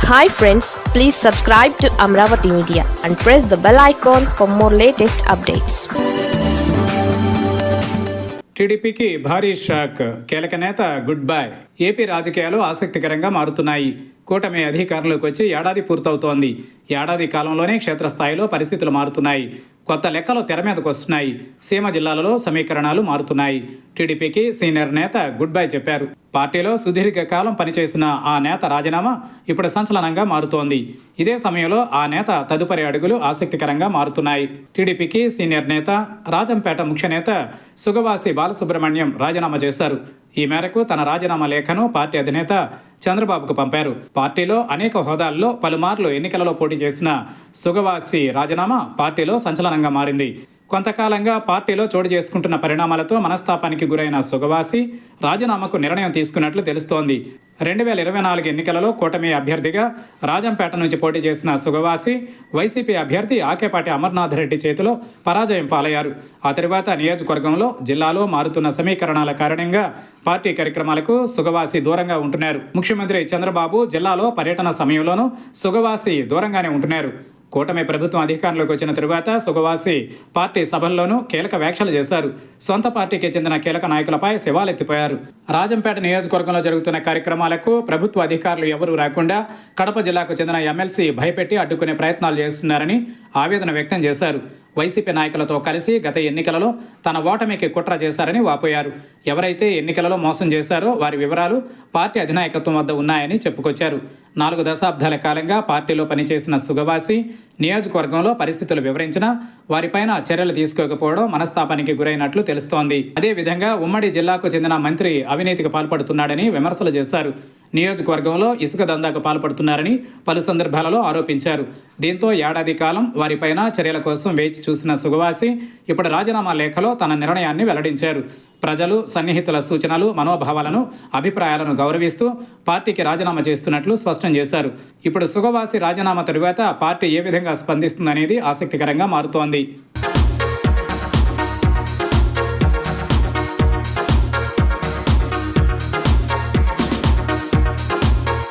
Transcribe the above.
Hi friends, please subscribe to Amravati Media and press the bell icon for more latest updates. టీడీపీకి భారీ shock, కీలక నేత good bye. AP రాజకీయాలు ఆసక్తికరంగా మారుతున్నాయి. కూటమి అధికారంలోకి వచ్చి ఏడాది పూర్తవుతోంది. ఏడాది కాలంలోనే క్షేత్రస్థాయిలో పరిస్థితులు మారుతున్నాయి. కొత్త లెక్కలు తెర మీదకు వస్తున్నాయి. సీమ జిల్లాలలో సమీకరణాలు మారుతున్నాయి. టీడీపీకి సీనియర్ నేత గుడ్ బై చెప్పారు. పార్టీలో సుదీర్ఘ కాలం పనిచేసిన ఆ నేత రాజీనామా ఇప్పుడు సంచలనంగా మారుతోంది. ఇదే సమయంలో ఆ నేత తదుపరి అడుగులు ఆసక్తికరంగా మారుతున్నాయి. టీడీపీకి సీనియర్ నేత, రాజంపేట ముఖ్య నేత సుగవాసి బాలసుబ్రహ్మణ్యం రాజీనామా చేశారు. ఈ మేరకు తన రాజీనామా లేఖను పార్టీ అధినేత చంద్రబాబుకు పంపారు. పార్టీలో అనేక హోదాల్లో పలుమార్లు ఎన్నికలలో పోటీ చేసిన సుగవాసి రాజీనామా పార్టీలో సంచలనంగా మారింది. కొంతకాలంగా పార్టీలో చోటు చేసుకుంటున్న పరిణామాలతో మనస్తాపానికి గురైన సుగవాసి రాజీనామాకు నిర్ణయం తీసుకున్నట్లు తెలుస్తోంది. 2024 ఎన్నికలలో కూటమి అభ్యర్థిగా రాజంపేట నుంచి పోటీ చేసిన సుగవాసి వైసీపీ అభ్యర్థి ఆకేపాటి అమర్నాథ్ రెడ్డి చేతిలో పరాజయం పాలయ్యారు. ఆ తర్వాత నియోజకవర్గంలో, జిల్లాలో మారుతున్న సమీకరణాల కారణంగా పార్టీ కార్యక్రమాలకు సుగవాసి దూరంగా ఉంటున్నారు. ముఖ్యమంత్రి చంద్రబాబు జిల్లాలో పర్యటన సమయంలోనూ సుగవాసి దూరంగానే ఉంటున్నారు. కూటమి ప్రభుత్వం అధికారంలోకి వచ్చిన తరువాత సుగవాసి పార్టీ సభల్లోనూ కీలక వ్యాఖ్యలు చేశారు. సొంత పార్టీకి చెందిన కీలక నాయకులపై శివాలెత్తిపోయారు. రాజంపేట నియోజకవర్గంలో జరుగుతున్న కార్యక్రమాలకు ప్రభుత్వ అధికారులు ఎవరూ రాకుండా కడప జిల్లాకు చెందిన ఎమ్మెల్సీ భయపెట్టి అడ్డుకునే ప్రయత్నాలు చేస్తున్నారని ఆవేదన వ్యక్తం చేశారు. వైసీపీ నాయకులతో కలిసి గత ఎన్నికలలో తన ఓటమికి కుట్ర చేశారని వాపోయారు. ఎవరైతే ఎన్నికలలో మోసం చేశారో వారి వివరాలు పార్టీ అధినాయకత్వం వద్ద ఉన్నాయని చెప్పుకొచ్చారు. 4 దశాబ్దాల కాలంగా పార్టీలో పనిచేసిన సుగవాసి నియోజకవర్గంలో పరిస్థితులు వివరించినా వారిపైన చర్యలు తీసుకోకపోవడం మనస్తాపానికి గురైనట్లు తెలుస్తోంది. అదేవిధంగా ఉమ్మడి జిల్లాకు చెందిన మంత్రి అవినీతికి పాల్పడుతున్నాడని విమర్శలు చేశారు. నియోజకవర్గంలో ఇసుక దందాకు పాల్పడుతున్నారని పలు సందర్భాలలో ఆరోపించారు. దీంతో ఏడాది కాలం వారిపైన చర్యల కోసం వేచి చూసిన సుగవాసి ఇప్పుడు రాజీనామా లేఖలో తన నిర్ణయాన్ని వెల్లడించారు. ప్రజలు, సన్నిహితుల సూచనలు, మనోభావాలను, అభిప్రాయాలను గౌరవిస్తూ పార్టీకి రాజీనామా చేస్తున్నట్లు స్పష్టం చేశారు. ఇప్పుడు సుగవాసి రాజీనామా తరువాత పార్టీ ఏ విధంగా స్పందిస్తుందనేది ఆసక్తికరంగా మారుతోంది.